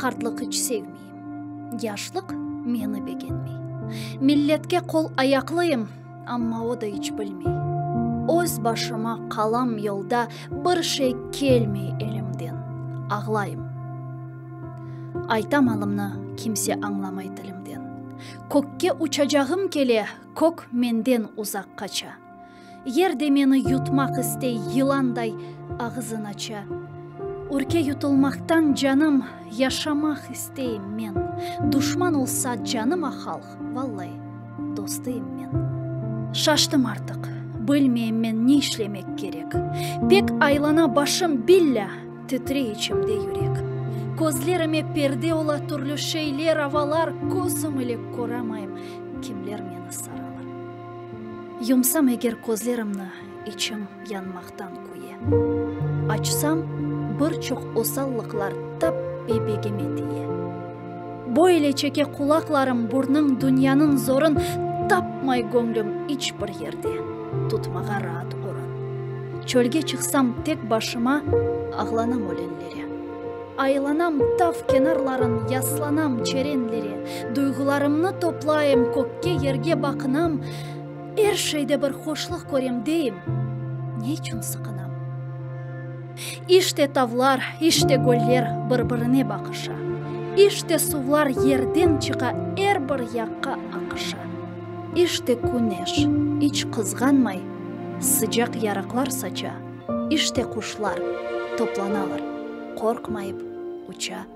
картлык ич sevmeyim. Яшлык мени бегенмей. Миллетке кол аяклыйм, амма о да ич билмей. Өз башыма калам yolda bir şey келмей элимден. Аглайым. Айтам алымны kimse аңламай тилимден. Көкке учажагым келе, көк менден узак кача. Ерде мени ютмак истей йыландай агызын ача. Үрке ютулмактан жаным, яшамак истейм мен. Душман олса жаныма халк, валлай, достыйм мен. Шаштым артык, билмейм мен не ишлемек керек. Пек айлана башым билля, титре ичимде юрек. Көзлериме перде ола түрлі шейлер, авалар, көзім иле көремайым, кимлер мені саралар. Юмсам егер көзлеримні, ичим янмақтан куе. Ачсам, бір чоқ осаллықлар тап бебегеме тие. Бойле чеке кулакларым бурның дүнянын зорын тапмай көңлім ич бір ерде, тұтмаға раат орын. Чөлге чықсам тек башыма ағланам оленлері. Айланам тав кенарларын, ясланам черенлері. Дuygularımны топлайым, көкке ерге бақынам. Эр шейде бір хошлық көрем дейім. Не үшін сықынам? Иште тавлар, иште гөллер бір-біріне бақыша. Иште сувлар ерден чыға эр бір яққа ақыша. Иште күнеш, ич қызғанмай, sıcak yaraqlar saça. Иште құшлар топланалар, қорқмайып, уча.